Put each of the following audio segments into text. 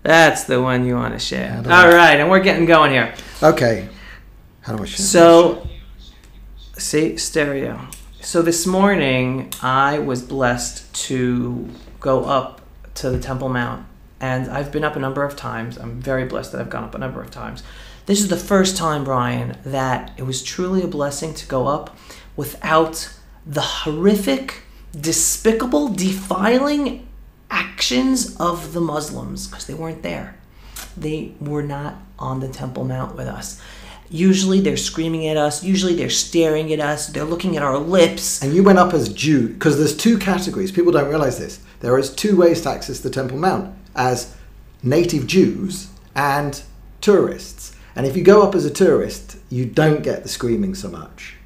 That's the one you want to share. All right, and we're getting going here. Okay. How do I share? So, see, stereo. So this morning, I was blessed to go up to the Temple Mount. And I've been up a number of times. I'm very blessed that I've gone up a number of times. This is the first time, Brian, that it was truly a blessing to go up without the horrific, despicable, defiling actions of the Muslims, because they weren't there. They were not on the Temple Mount with us. Usually they're screaming at us. Usually they're staring at us. They're looking at our lips. And you went up as Jew, because there's two categories. People don't realize this. There is two ways to access the Temple Mount, as native Jews and tourists. And if you go up as a tourist, you don't get the screaming so much.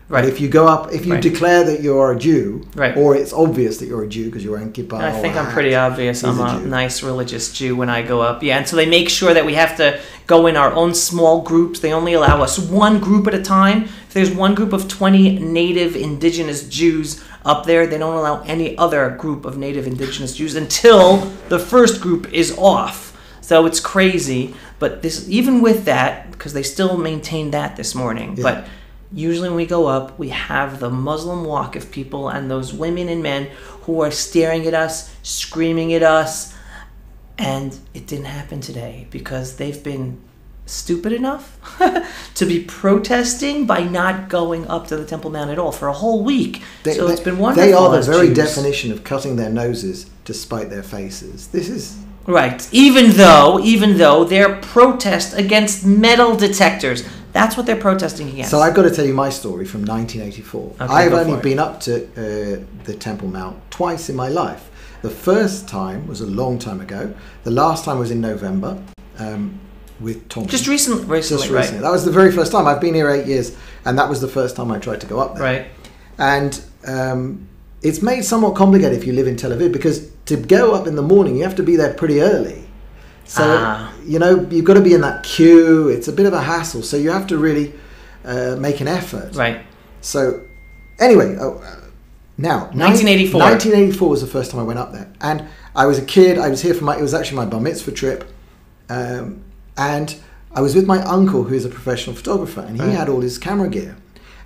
Right. But if you go up, if you declare that you're a Jew, or it's obvious that you're a Jew because you're wearing kippah, I think I'm pretty obvious. I'm a nice religious Jew when I go up. Yeah, and so they make sure that we have to go in our own small groups. They only allow us one group at a time. If there's one group of 20 native indigenous Jews up there, they don't allow any other group of native indigenous Jews until the first group is off. So it's crazy. But this, even with that, because they still maintain that this morning, but usually when we go up, we have the Muslim Waqif people and those women and men who are staring at us, screaming at us. And it didn't happen today because they've been stupid enough to be protesting by not going up to the Temple Mount at all for a whole week. It's been wonderful. They are the very definition of cutting their noses to spite their faces. This is... Right. Even though their protest against metal detectors, that's what they're protesting against. So I've got to tell you my story from 1984. Okay, I've only been up to the Temple Mount twice in my life. The first time was a long time ago. The last time was in November with Tom. Just recently, right? That was the very first time. I've been here 8 years, and that was the first time I tried to go up there. Right. And it's made somewhat complicated if you live in Tel Aviv, because to go up in the morning, you have to be there pretty early. So, you've got to be in that queue. It's a bit of a hassle. So you have to really make an effort. Right. So, anyway, now... 1984. 1984 was the first time I went up there. And I was a kid. I was here for it was actually my bar mitzvah trip. And I was with my uncle, who is a professional photographer. And he had all his camera gear.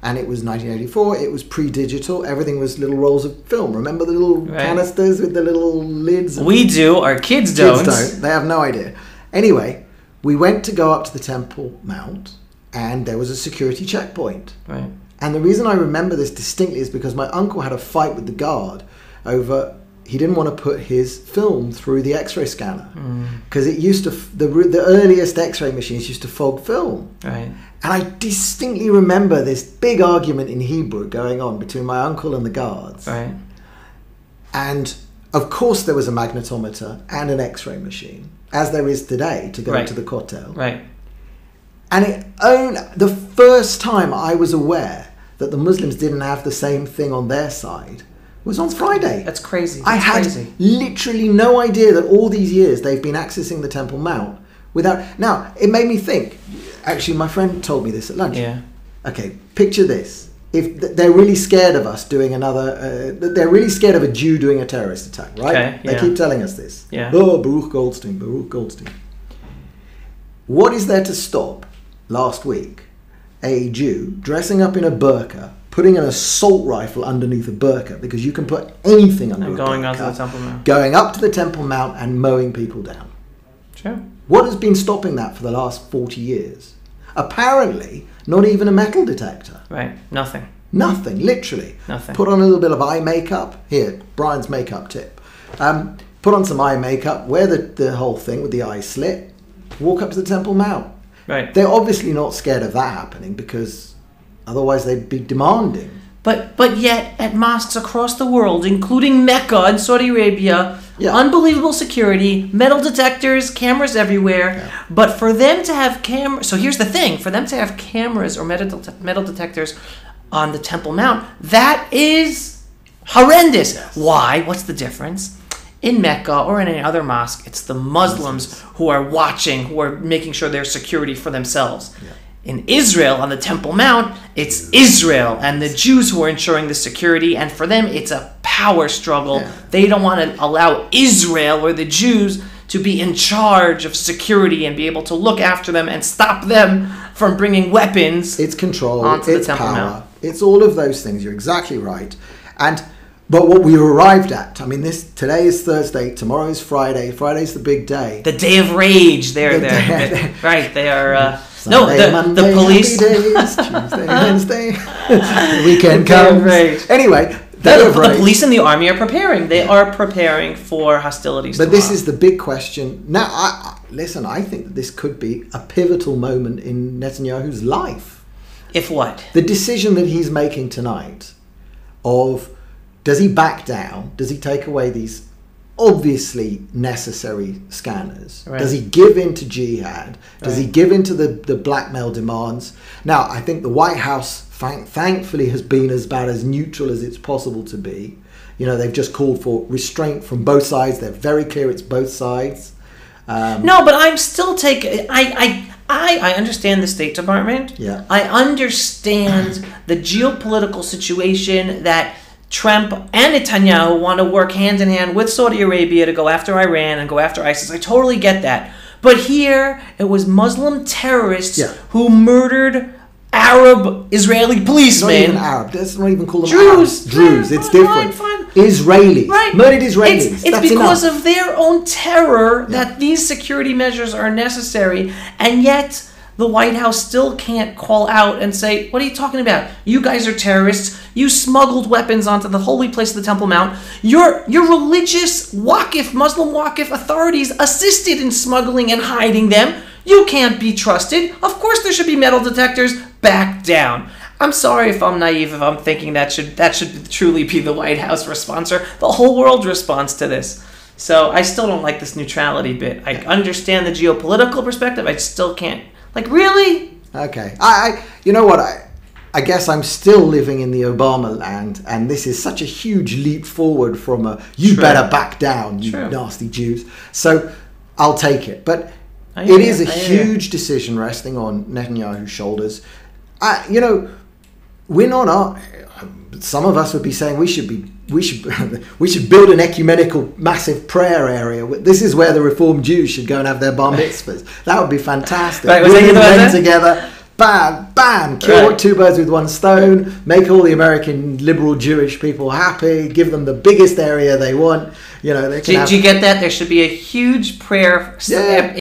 And it was 1984. It was pre-digital. Everything was little rolls of film. Remember the little canisters with the little lids? We do. Our kids don't. They have no idea. Anyway, we went to go up to the Temple Mount, and there was a security checkpoint. Right. And the reason I remember this distinctly is because my uncle had a fight with the guard over... He didn't want to put his film through the X-ray scanner because it used to the earliest X-ray machines used to fog film. Right. And I distinctly remember this big argument in Hebrew going on between my uncle and the guards. Right. And of course there was a magnetometer and an X-ray machine, as there is today, to go to the Kotel. Right. And the first time I was aware that the Muslims didn't have the same thing on their side was on Friday. That's crazy. I had literally no idea that all these years they've been accessing the Temple Mount without... Now, it made me think. Actually, my friend told me this at lunch. Yeah. Okay, picture this. If they're really scared of us doing another... they're really scared of a Jew doing a terrorist attack, right? Okay, They keep telling us this. Yeah. Oh, Baruch Goldstein, Baruch Goldstein. What is there to stop, last week, a Jew dressing up in a burqa, putting an assault rifle underneath a burqa, because you can put anything under a burqa, going onto the Temple Mount, going up to the Temple Mount and mowing people down? Sure. What has been stopping that for the last 40 years? Apparently, not even a metal detector. Right. Nothing. Nothing, literally. Nothing. Put on a little bit of eye makeup. Here, Brian's makeup tip. Put on some eye makeup, wear the whole thing with the eye slit, walk up to the Temple Mount. Right. They're obviously not scared of that happening, because otherwise they'd be demanding. But yet, at mosques across the world, including Mecca and Saudi Arabia, unbelievable security, metal detectors, cameras everywhere. Yeah. But for them to have cameras... So here's the thing. For them to have cameras or metal detectors on the Temple Mount, that is horrendous. Yes. Why? What's the difference? In Mecca or in any other mosque, it's the Muslims who are watching, who are making sure there's security for themselves. Yeah. In Israel, on the Temple Mount, it's Israel and the Jews who are ensuring the security, and for them, it's a power struggle. Yeah. They don't want to allow Israel or the Jews to be in charge of security and be able to look after them and stop them from bringing weapons. It's control, onto it's the Temple power, Mount. it's all of those things. You're exactly right. But what we arrived at, I mean, today is Thursday, tomorrow is Friday. Friday's the big day. The day of rage. They're right. They are. Sunday, Monday, the police. Happy days, Tuesday, Wednesday. The weekend comes. Anyway, the police and the army are preparing. They are preparing for hostilities. But tomorrow. this is the big question. Now, I think that this could be a pivotal moment in Netanyahu's life. If what? The decision that he's making tonight of, does he back down? Does he take away these obviously necessary scanners? Right. Does he give in to jihad? Does he give in to the blackmail demands? Now, I think the White House, thankfully, has been as neutral as it's possible to be. You know, they've just called for restraint from both sides. They're very clear it's both sides. No, but I'm still taking... I understand the State Department. Yeah. I understand the geopolitical situation that Trump and Netanyahu want to work hand in hand with Saudi Arabia to go after Iran and go after ISIS. I totally get that. But here, it was Muslim terrorists who murdered Arab Israeli policemen. Not even Arab. Let's not even call them Druze. Druze. It's different. Fine. Israelis. Right. Murdered Israelis. It's because of their own terror that these security measures are necessary, and yet the White House still can't call out and say, what are you talking about? You guys are terrorists. You smuggled weapons onto the holy place of the Temple Mount. Your religious Muslim Waqif authorities assisted in smuggling and hiding them. You can't be trusted. Of course there should be metal detectors. Back down. I'm sorry if I'm naive if I'm thinking that should truly be the White House response or the whole world response to this. So I still don't like this neutrality bit. I understand the geopolitical perspective. I still can't. Like, really? Okay. You know what? I guess I'm still living in the Obama land, and this is such a huge leap forward from you better back down, you nasty Jews. So I'll take it. But it is a huge decision resting on Netanyahu's shoulders. You know, we're not. Some of us would be saying we should build an ecumenical massive prayer area. This is where the Reformed Jews should go and have their bar mitzvahs. That would be fantastic. Right, women men together, bam, kill two birds with one stone. Make all the American liberal Jewish people happy. Give them the biggest area they want. You know, they can. Do you get that? There should be a huge prayer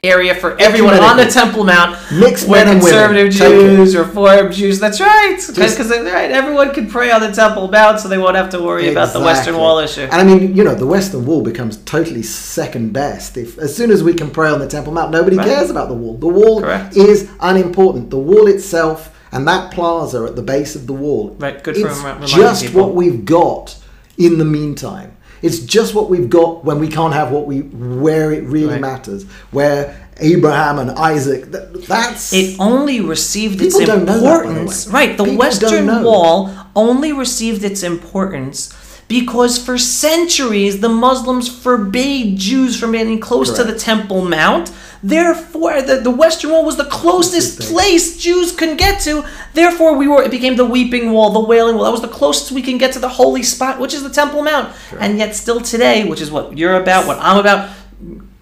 area for everyone on the Temple Mount. Mixed men and conservative Jews, Reform Jews. That's right. Because everyone can pray on the Temple Mount, so they won't have to worry about the Western Wall issue. And I mean, you know, the Western Wall becomes totally second best. As soon as we can pray on the Temple Mount, nobody cares about the wall. The wall is unimportant. The wall itself and that plaza at the base of the wall. Right. Good for reminding just people. What we've got in the meantime. It's just what we've got when we can't have where it really matters. Where Abraham and Isaac, it only received its importance. The Western Wall only received its importance because for centuries the Muslims forbade Jews from getting close to the Temple Mount. Therefore, the Western Wall was the closest place Jews can get to. Therefore, it became the Weeping Wall, the Wailing Wall. That was the closest we can get to the holy spot, which is the Temple Mount. And yet still today, which is what you're about, what I'm about,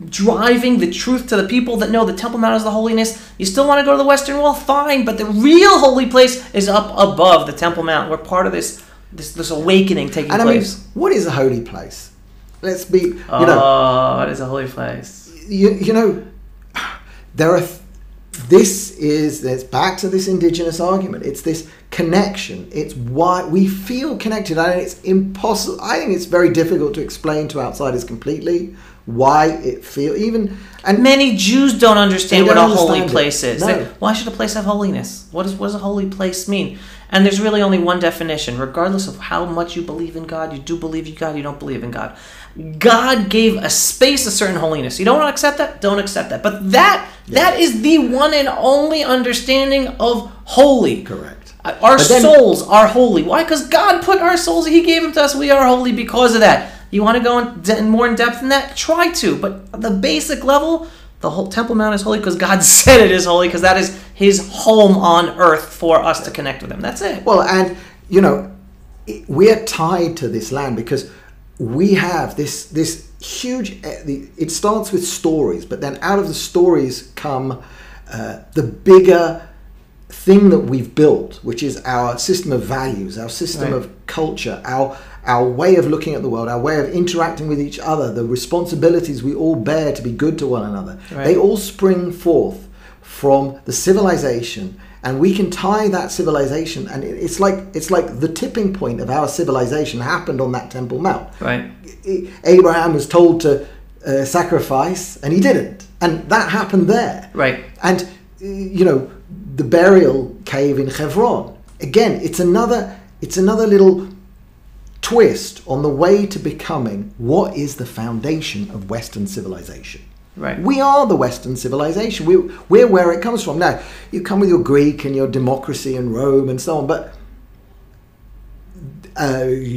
driving the truth to the people that know the Temple Mount is the holiness. You still want to go to the Western Wall? Fine, but the real holy place is up above the Temple Mount. We're part of this awakening taking place. I mean, what is a holy place? Let's be, what is a holy place? You know, it's back to this indigenous argument. It's this connection. It's why we feel connected. And it's impossible. I think it's very difficult to explain to outsiders completely why it and many Jews don't understand what a holy place is. No. Why should a place have holiness? What does a holy place mean? And there's really only one definition, regardless of how much you believe in God. You do believe in God, you don't believe in God. God gave a space, a certain holiness. You don't want to accept that? Don't accept that. But that is the one and only understanding of holy. Correct. Our souls are holy. Why? Because God put our souls, He gave them to us. We are holy because of that. You want to go more in depth than that? Try to. But at the basic level, the whole Temple Mount is holy because God said it is holy, because that is His home on earth for us to connect with Him. That's it. Well, and, you know, we're tied to this land because we have this huge. It starts with stories, but then out of the stories come the bigger thing that we've built, which is our system of values, our system of culture, our way of looking at the world, our way of interacting with each other, the responsibilities we all bear to be good to one another. Right. They all spring forth from the civilization, and we can tie that civilization, and it's like the tipping point of our civilization happened on that Temple Mount. Right. Abraham was told to sacrifice, and he didn't, and that happened there. Right. And the burial cave in Hebron, again, it's another little twist on the way to becoming what is the foundation of Western civilization. Right. We are the Western civilization. We're where it comes from. Now, you come with your Greek and your democracy and Rome and so on, but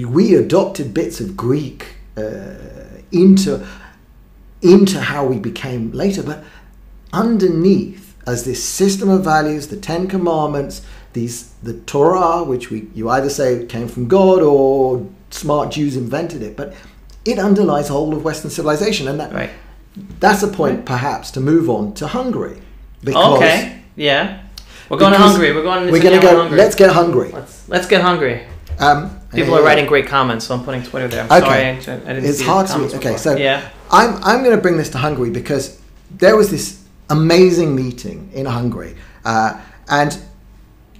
we adopted bits of Greek into how we became later. But underneath, as this system of values, the Ten Commandments, the Torah, which you either say came from God or smart Jews invented it, but it underlies the whole of Western civilization, and that's a point perhaps to move on to Hungary. Because we're going to Hungary. We're going to go. Hungary. Let's get hungry. Let's get hungry. People are writing great comments, so I'm putting Twitter there. I'm sorry, I didn't it's see hard the to. comments Okay, before. so I'm going to bring this to Hungary because there was this amazing meeting in Hungary, and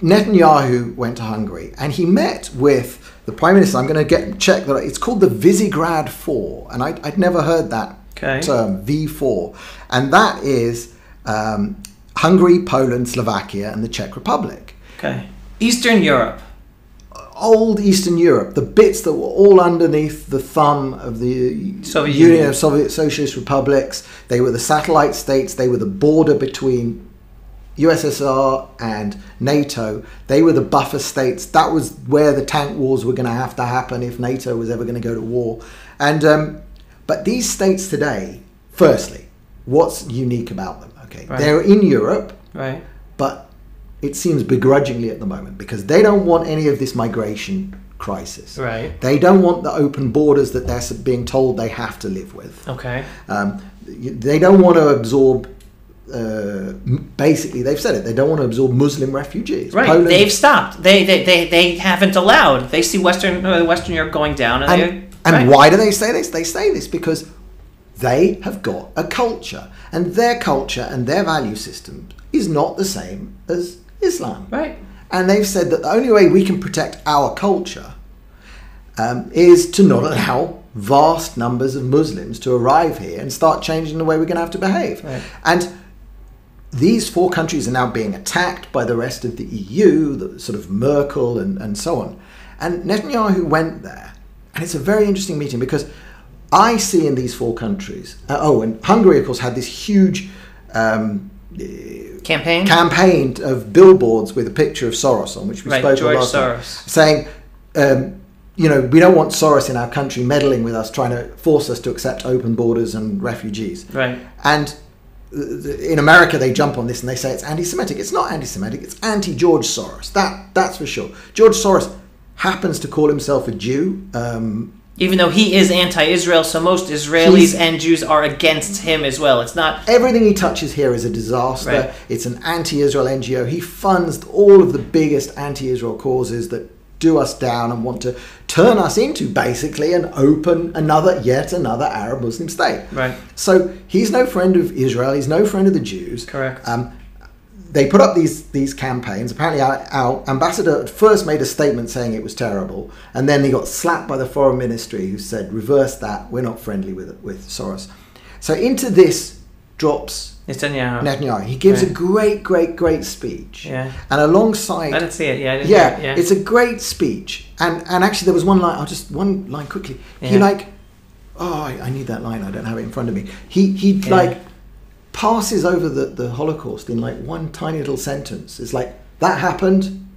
Netanyahu went to Hungary, and he met with the Prime Minister. I'm going to check that it's called the Visegrad Four, and I'd never heard that term, V4, and that is Hungary, Poland, Slovakia, and the Czech Republic. Okay, Eastern Europe. Old Eastern Europe, the bits that were all underneath the thumb of the Soviet Union of Soviet Socialist Republics. They were the satellite states. They were the border between USSR and NATO. They were the buffer states. That was where the tank wars were going to have to happen if NATO was ever going to go to war. And but these states today, firstly, what's unique about them? Okay, they're in Europe, but it seems begrudgingly at the moment because they don't want any of this migration crisis. Right. They don't want the open borders that they're being told they have to live with. Okay. They don't want to absorb. Basically, they've said it. They don't want to absorb Muslim refugees. Right. Poland, they've stopped. They haven't allowed. They see Western Europe going down, and why do they say this? They say this because they have got a culture, and their culture and their value system is not the same as Islam. Right. And they've said that the only way we can protect our culture is to not allow vast numbers of Muslims to arrive here and start changing the way we're going to have to behave. Right. And these four countries are now being attacked by the rest of the EU, the sort of Merkel and so on. And Netanyahu went there. And it's a very interesting meeting because I see in these four countries, and Hungary, of course, had this huge campaign of billboards with a picture of Soros on, which we spoke about last time, saying, we don't want Soros in our country meddling with us, trying to force us to accept open borders and refugees. Right. And in America, they jump on this and they say it's anti-Semitic. It's not anti-Semitic. It's anti-George Soros. That's for sure. George Soros happens to call himself a Jew. Even though he is anti-Israel, so most Israelis and Jews are against him as well. It's not... Everything he touches here is a disaster. Right. It's an anti-Israel NGO. He funds all of the biggest anti-Israel causes that do us down and want to turn us into, basically, and open yet another Arab Muslim state. Right. So he's no friend of Israel. He's no friend of the Jews. Correct. They put up these campaigns. Apparently our ambassador at first made a statement saying it was terrible, and then he got slapped by the foreign ministry who said, reverse that, we're not friendly with Soros. So into this drops Netanyahu. He gives a great speech. Yeah. And alongside... I didn't see it. Yeah, I didn't hear it. Yeah. It's a great speech. And actually there was one line, one line quickly. Yeah. He I need that line, I don't have it in front of me. He passes over the Holocaust in one tiny little sentence. It's like, that happened,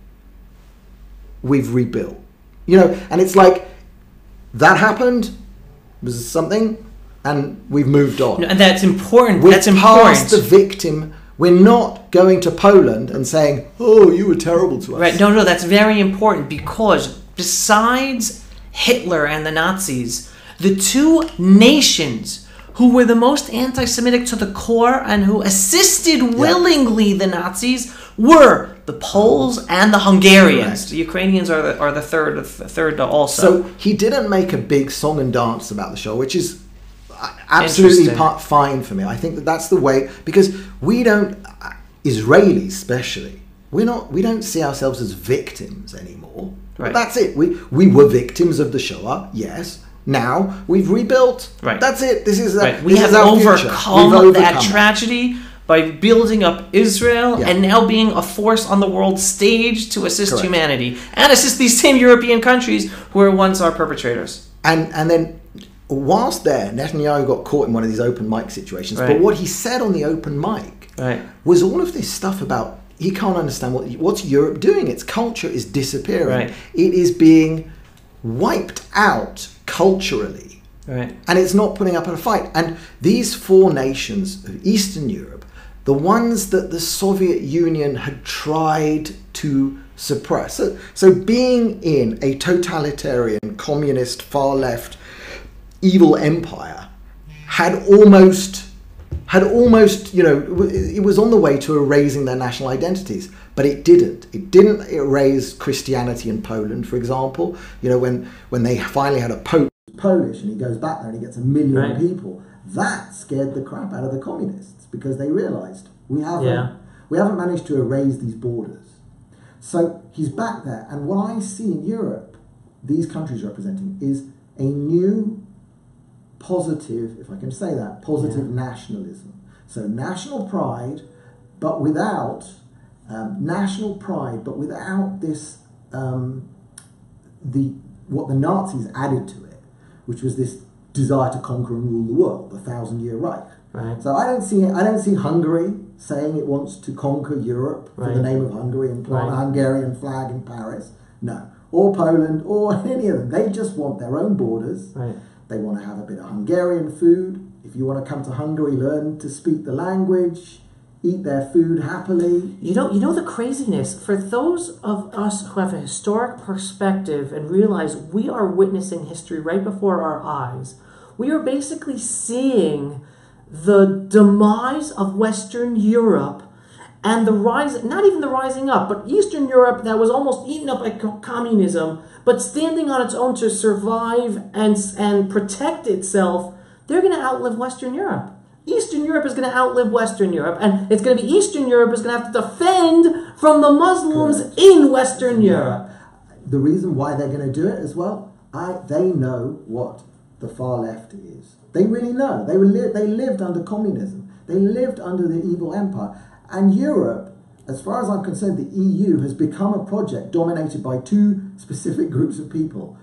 we've rebuilt. And it's like, that happened, was something, and we've moved on. No, and that's important. We're past the victim. We're not going to Poland and saying, oh, you were terrible to us. Right, no, that's very important because besides Hitler and the Nazis, The two nations who were the most anti-Semitic to the core and who assisted willingly the Nazis were the Poles and the Hungarians. Correct. The Ukrainians are the third also. So he didn't make a big song and dance about the show, which is absolutely fine for me. I think that's the way, because we don't, Israelis especially, we don't see ourselves as victims anymore. Right. That's it. We were victims of the Shoah, yes. Now we've rebuilt. Right. That's it. This is we have overcome that tragedy by building up Israel and now being a force on the world stage to assist humanity and assist these same European countries who were once our perpetrators. And then whilst there, Netanyahu got caught in one of these open mic situations. But what he said on the open mic was all of this stuff about he can't understand what's Europe doing. Its culture is disappearing. It is being wiped out culturally. And it's not putting up a fight. And these four nations of Eastern Europe, the ones that the Soviet Union had tried to suppress. So being in a totalitarian, communist, far-left, evil empire had almost, it was on the way to erasing their national identities. But it didn't. It didn't erase Christianity in Poland, for example. When they finally had a pope Polish and he goes back there and he gets 1 million people, that scared the crap out of the communists, because they realized we haven't managed to erase these borders. So he's back there, and what I see in Europe, these countries representing, is a new positive, if I can say that, nationalism. So national pride, but without this what the Nazis added to it, which was this desire to conquer and rule the world, the 1,000-year Reich. So I don't see Hungary saying it wants to conquer Europe for the name of Hungary and plant a Hungarian flag in Paris. No. Or Poland, or any of them. They just want their own borders. They want to have a bit of Hungarian food. If you want to come to Hungary, learn to speak the language, eat their food happily. You know the craziness, for those of us who have a historic perspective and realize we are witnessing history right before our eyes, we are basically seeing the demise of Western Europe and the rise, not even the rising up, but Eastern Europe that was almost eaten up by communism, but standing on its own to survive and protect itself. They're going to outlive Western Europe. Eastern Europe is going to outlive Western Europe, and it's going to be Eastern Europe is going to have to defend from the Muslims in Western Europe. The reason why they're going to do it as well, they know what the far left is. They really know. They lived under communism. They lived under the evil empire. And Europe, as far as I'm concerned, the EU has become a project dominated by two specific groups of people.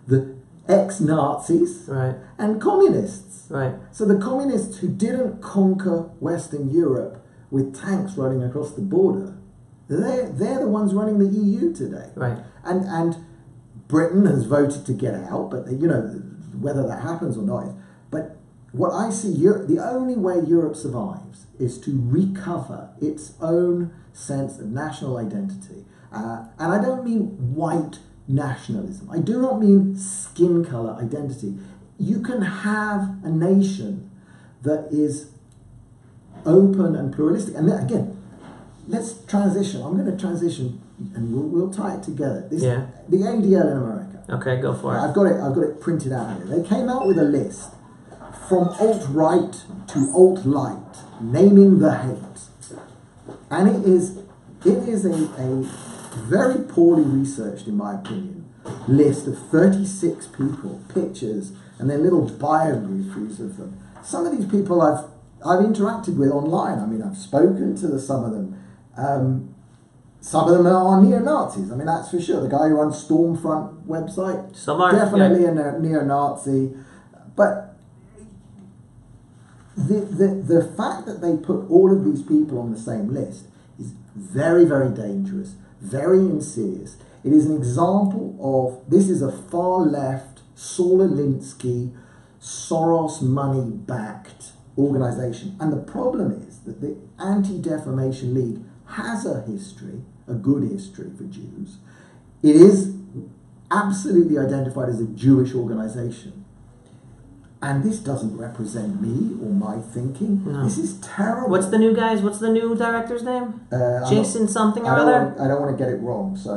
The ex-Nazis and communists. So the communists who didn't conquer Western Europe with tanks running across the border, they're the ones running the EU today. And Britain has voted to get out, but whether that happens or not. But what I see, the only way Europe survives is to recover its own sense of national identity. And I don't mean white nationalism. I do not mean skin color identity. You can have a nation that is open and pluralistic. And then, again, let's transition. I'm going to transition, and we'll tie it together. The ADL in America. Okay, go for it. I've got it printed out here. They came out with a list from alt-right to alt-light, naming the hate. And it is a very poorly researched, in my opinion, list of 36 people, pictures, and then little biographies of them. Some of these people I've interacted with online. I mean, I've spoken to some of them. Some of them are neo-Nazis. I mean, that's for sure. The guy who runs Stormfront website, definitely a neo-Nazi. But the fact that they put all of these people on the same list is very, very dangerous, very insidious. It is an example of, this is a far-left, Saul Alinsky, Soros money-backed organization. And the problem is that the Anti-Defamation League has a history, a good history for Jews. It is absolutely identified as a Jewish organization. And this doesn't represent me or my thinking. No. This is terrible. What's the new director's name? Jason something or other? I don't want to get it wrong. So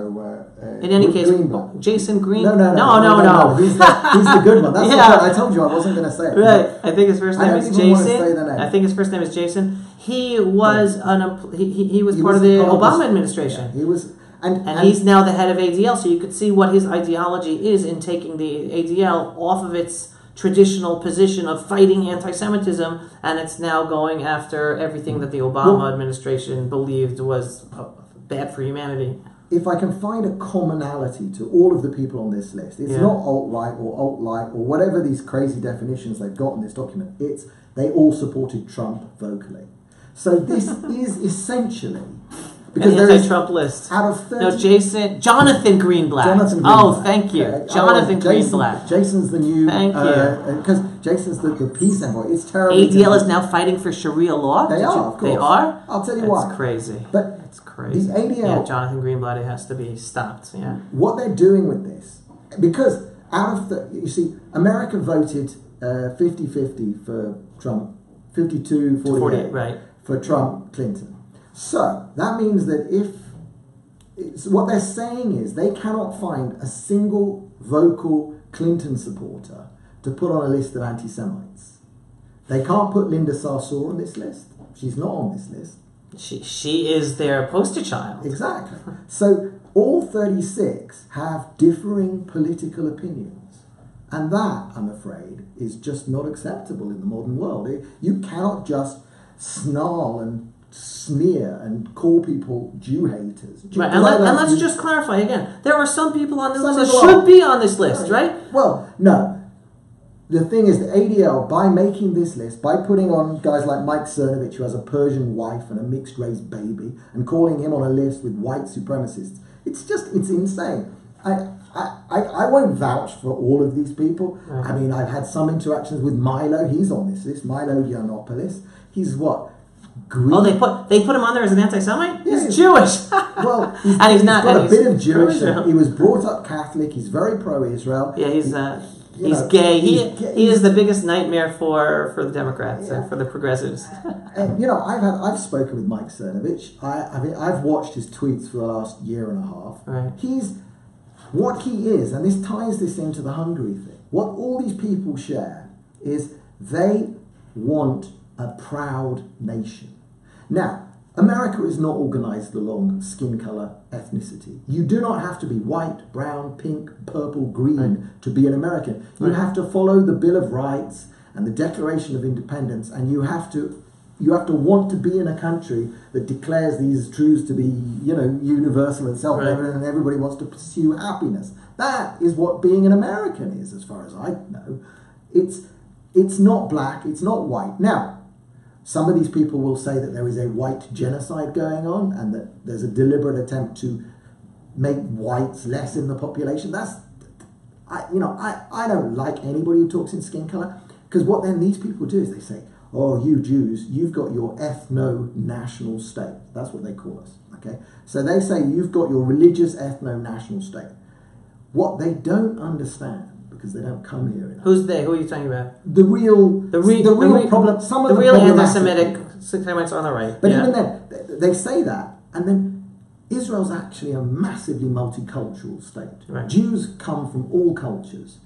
in any case, Greenblatt. Jason Green. No. He's the good one. That's I told you I wasn't going to say it. Right. I think his first name is Jason. Want to say the name. I think his first name is Jason. He was he was part of the Obama administration. Yeah, he was. And he's now the head of ADL, so you could see what his ideology is in taking the ADL off of its traditional position of fighting anti-Semitism, and it's now going after everything that the Obama administration believed was bad for humanity. If I can find a commonality to all of the people on this list, it's not alt-right or alt-light or whatever these crazy definitions they've got in this document. It's they all supported Trump vocally. So this is essentially... Because an anti-Trump list. Out of 30... No, Jonathan Greenblatt. Oh, thank you. Jonathan Greenblatt. Jason's the new... Thank you. Because Jason's the peace envoy. It's terrible. ADL is now fighting for Sharia law? They are, of course. They are? I'll tell you why. It's crazy. But it's crazy. The ADL... Yeah, Jonathan Greenblatt, it has to be stopped, yeah. What they're doing with this... Because out of the... You see, America voted 50-50 for Trump. 52-48 right. For Trump, Clinton. So, that means that what they're saying is they cannot find a single vocal Clinton supporter to put on a list of anti-Semites. They can't put Linda Sarsour on this list. She's not on this list. She is their poster child. Exactly. So, all 36 have differing political opinions. And that, I'm afraid, is just not acceptable in the modern world. You cannot just snarl and sneer and call people Jew haters. Right, and let's just clarify again. There are some people on this list that should be on this list, right? Well, no. The thing is, the ADL, by making this list, by putting on guys like Mike Cernovich, who has a Persian wife and a mixed-race baby, and calling him on a list with white supremacists, it's insane. I won't vouch for all of these people. Right. I mean, I've had some interactions with Milo. He's on this list. Milo Yiannopoulos. He's what? Green. Oh, they put him on there as an anti-Semite? Yeah, he's Jewish. Well, and he's not. He's got a bit of Jewish. He was brought up Catholic. He's very pro-Israel. Yeah, he's gay. He is the biggest nightmare for the Democrats and for the progressives. And I've spoken with Mike Cernovich. I've watched his tweets for the last year and a half. Right. What he is, and this ties this into the Hungary thing. What all these people share is they want a proud nation. Now, America is not organized along skin color, ethnicity. You do not have to be white, brown, pink, purple, green to be an American. You have to follow the Bill of Rights and the Declaration of Independence, and you have to want to be in a country that declares these truths to be, universal and self-evident, and everybody wants to pursue happiness. That is what being an American is, as far as I know. It's not black, it's not white. Now, some of these people will say that there is a white genocide going on and that there's a deliberate attempt to make whites less in the population. I don't like anybody who talks in skin color, because what then these people do is they say, oh, you Jews, you've got your ethno-national state. That's what they call us, okay? So they say you've got your religious ethno-national state. What they don't understand, because they don't come here enough. Who's they? Who are you talking about? The real problem. Some of the real anti-Semitic Semites on the right. But even then, they say that, and then Israel's actually a massively multicultural state. Right. Jews come from all cultures.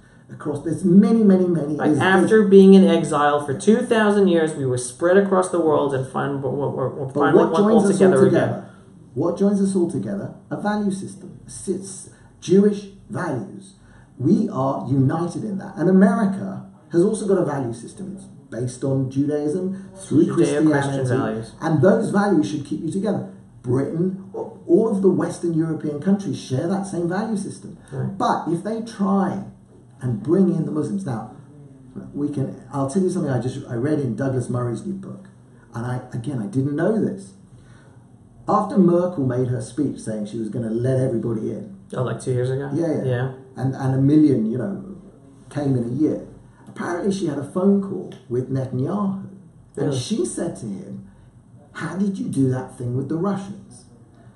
There's many. Like after being in exile for 2,000 years, we were spread across the world and we're finally all together again. What joins us all together? A value system. It's Jewish values. We are united in that. And America has also got a value system. It's based on Judaism through Christianity. Values. And those values should keep you together. Britain, all of the Western European countries share that same value system. Right. But if they try and bring in the Muslims. Now, I'll tell you something I read in Douglas Murray's new book. And I didn't know this. After Merkel made her speech saying she was going to let everybody in. Oh, like 2 years ago? Yeah. And a million, came in a year. Apparently she had a phone call with Netanyahu. And she said to him, how did you do that thing with the Russians?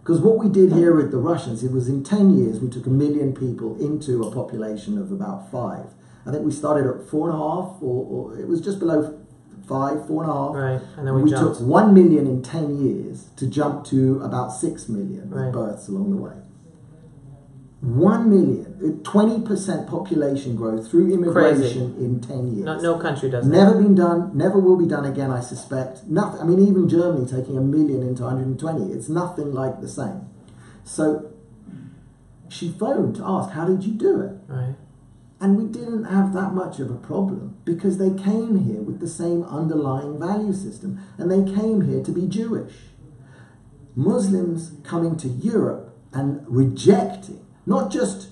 Because what we did here with the Russians, it was in 10 years we took 1 million people into a population of about 5. I think we started at 4.5, or it was just below 5, 4.5. Right, and then we jumped. took 1 million in 10 years to jump to about 6 million right. births along the way. 1 million, 20% population growth through immigration in 10 years. No country does that. Never been done, never will be done again, I suspect. Nothing. I mean, even Germany taking 1 million into 120, it's nothing like the same. So she phoned to ask, how did you do it? Right. And we didn't have that much of a problem because they came here with the same underlying value system, and they came here to be Jewish. Muslims coming to Europe and rejecting, not just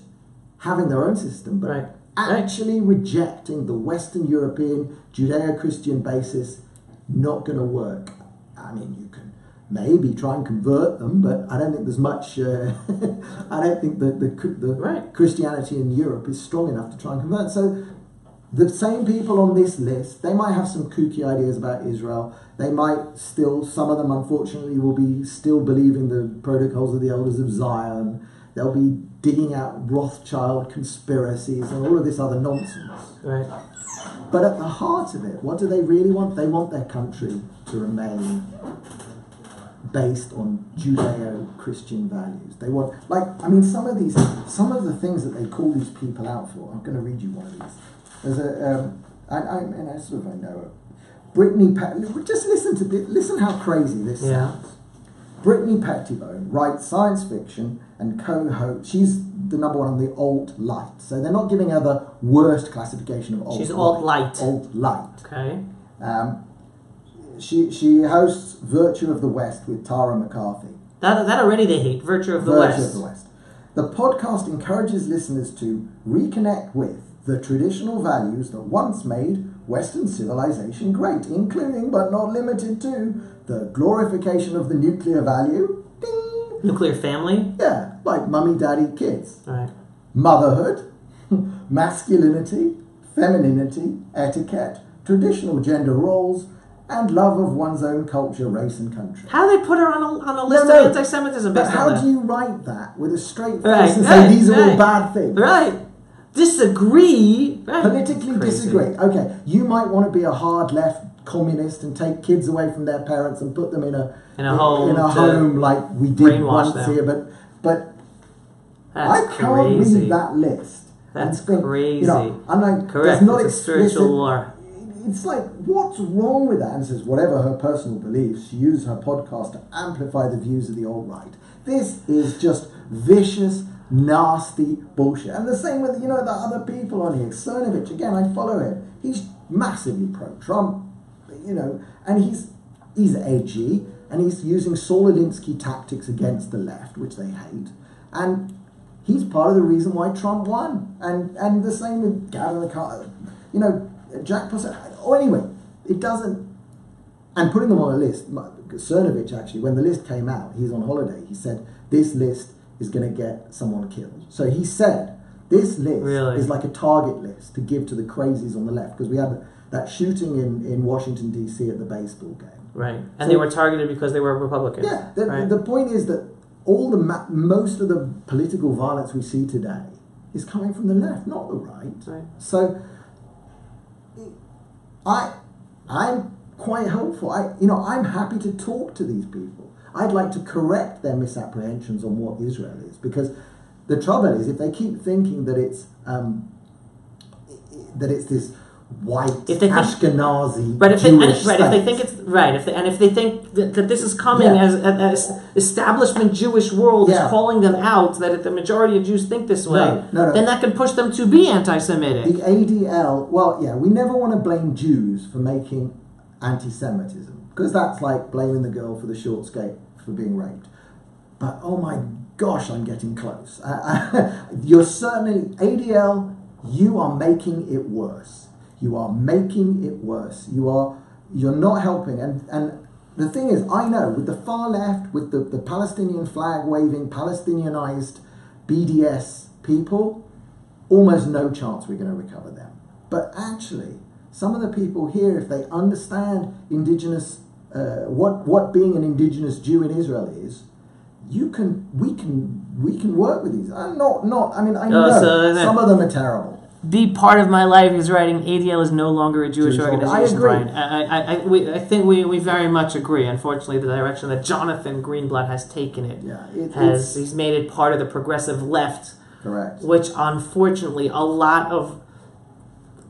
having their own system, but right. actually rejecting the Western European Judeo-Christian basis, not going to work. I mean, you can maybe try and convert them, but I don't think there's much. I don't think the right. Christianity in Europe is strong enough to try and convert. So the same people on this list, they might have some kooky ideas about Israel. They might still, some of them unfortunately will be still believing the protocols of the elders of Zion. They'll be digging out Rothschild conspiracies and all of this other nonsense. Right. But at the heart of it, what do they really want? They want their country to remain based on Judeo-Christian values. They want, some of the things that they call these people out for. I'm going to read you one of these. There's I know it. Brittany, just listen how crazy this sounds. Brittany Pettibone writes science fiction and co-host. She's the number one on the alt-Lite. So they're not giving her the worst classification of alt-Lite. She's alt-Lite. Alt-Lite. Okay. She hosts Virtue of the West with Tara McCarthy. That already they hate. Virtue of the West. Virtue of the West. The podcast encourages listeners to reconnect with the traditional values that once made Western civilization great, including but not limited to the glorification of the nuclear value. Ding! Nuclear family? Yeah, like mummy, daddy, kids. Right. Motherhood, masculinity, femininity, etiquette, traditional gender roles, and love of one's own culture, race, and country. How do they put her on a list of anti-Semitism based on that? How do you write that with a straight face and say these are all bad things? Right. Disagree. Right. Politically disagree. Okay, you might want to be a hard left communist and take kids away from their parents and put them in a home like we did once here, but I can't read that list. That's and think, crazy. I'm like, correct. Not it's a spiritual war. It's like, what's wrong with that? And says, whatever her personal beliefs, she used her podcast to amplify the views of the alt-right. This is just vicious, nasty bullshit. And the same with, the other people on here. Cernovich, again, I follow him. He's massively pro-Trump, and he's edgy, and he's using Saul Alinsky tactics against the left, which they hate. And he's part of the reason why Trump won. And the same with Gavin McCarthy, Jack Posser. Anyway, it doesn't. And putting them on a list, Cernovich actually, when the list came out, he's on holiday, he said, this list is going to get someone killed. So he said, this list is like a target list to give to the crazies on the left, because we had that shooting in Washington, D.C. at the baseball game. Right. And they were targeted because they were Republicans. Yeah. The point is that most of the political violence we see today is coming from the left, not the right. Right. So I'm quite hopeful. I'm happy to talk to these people. I'd like to correct their misapprehensions on what Israel is, because the trouble is, if they keep thinking that it's this white Ashkenazi Jewish state. If they think it's right, if they think that this is coming as establishment Jewish world is calling them out, that if the majority of Jews think this way, then that can push them to be anti-Semitic. The ADL, we never want to blame Jews for making anti-Semitism, because that's like blaming the girl for the short skirt for being raped. But oh my gosh, I'm getting close. You're certainly, ADL, you are making it worse. You are making it worse. You're not helping. And the thing is, I know, with the far left, with the Palestinian flag waving, Palestinianized BDS people, almost no chance we're going to recover them. But actually, some of the people here, if they understand indigenous, what being an indigenous Jew in Israel is, we can work with these. I know some of them are terrible. be part of my life. He's writing, ADL is no longer a Jewish organization. I agree. I think we very much agree. Unfortunately, the direction that Jonathan Greenblatt has taken it, he's made it part of the progressive left. Correct. Which, unfortunately, a lot of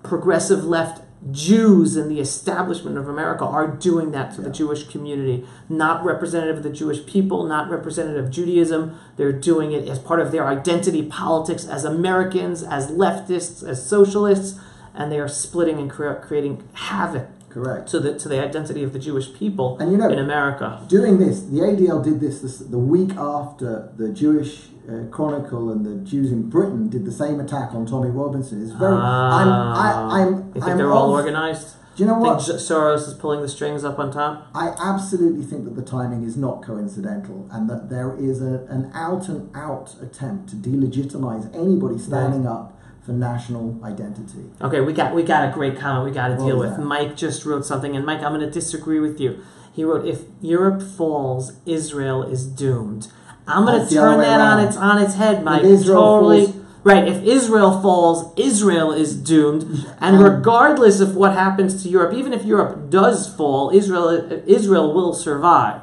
progressive left Jews in the establishment of America are doing that to the Jewish community. Not representative of the Jewish people, not representative of Judaism. They're doing it as part of their identity politics as Americans, as leftists, as socialists, and they are splitting and creating havoc. Correct. To the identity of the Jewish people and in America. Doing this, the ADL did this the week after the Jewish Chronicle and the Jews in Britain did the same attack on Tommy Robinson. It's very. You think they're all organized? Do you know what? Think Soros is pulling the strings up on top? I absolutely think that the timing is not coincidental, and that there is an out and out attempt to delegitimize anybody standing up for national identity. Okay, we got a great comment we got to deal with. Mike just wrote something, and Mike, I'm going to disagree with you. He wrote, "If Europe falls, Israel is doomed." I'm going to turn that on its head, Mike. Totally right. If Israel falls, Israel is doomed, and regardless of what happens to Europe, even if Europe does fall, Israel will survive.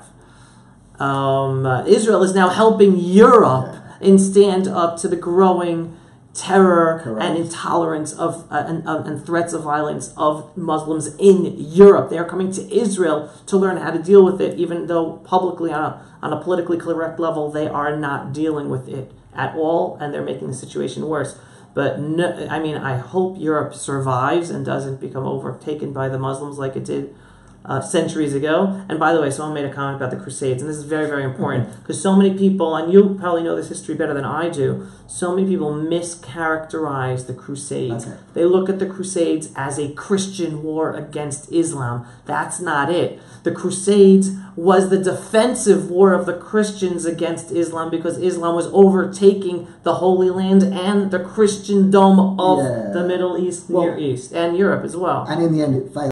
Israel is now helping Europe and stand up to the growing terror and intolerance of and threats of violence of Muslims in Europe. They are coming to Israel to learn how to deal with it, even though publicly on a politically correct level they are not dealing with it at all, and they're making the situation worse. But no, I mean, I hope Europe survives and doesn't become overtaken by the Muslims like it did centuries ago. And by the way, someone made a comment about the Crusades, and this is very, very important, because so many people, and you probably know this history better than I do, so many people mischaracterize the Crusades. Okay. They look at the Crusades as a Christian war against Islam. That's not it. The Crusades was the defensive war of the Christians against Islam, because Islam was overtaking the Holy Land and the Christendom of the Middle East, Near East, and Europe as well. And in the end, it failed.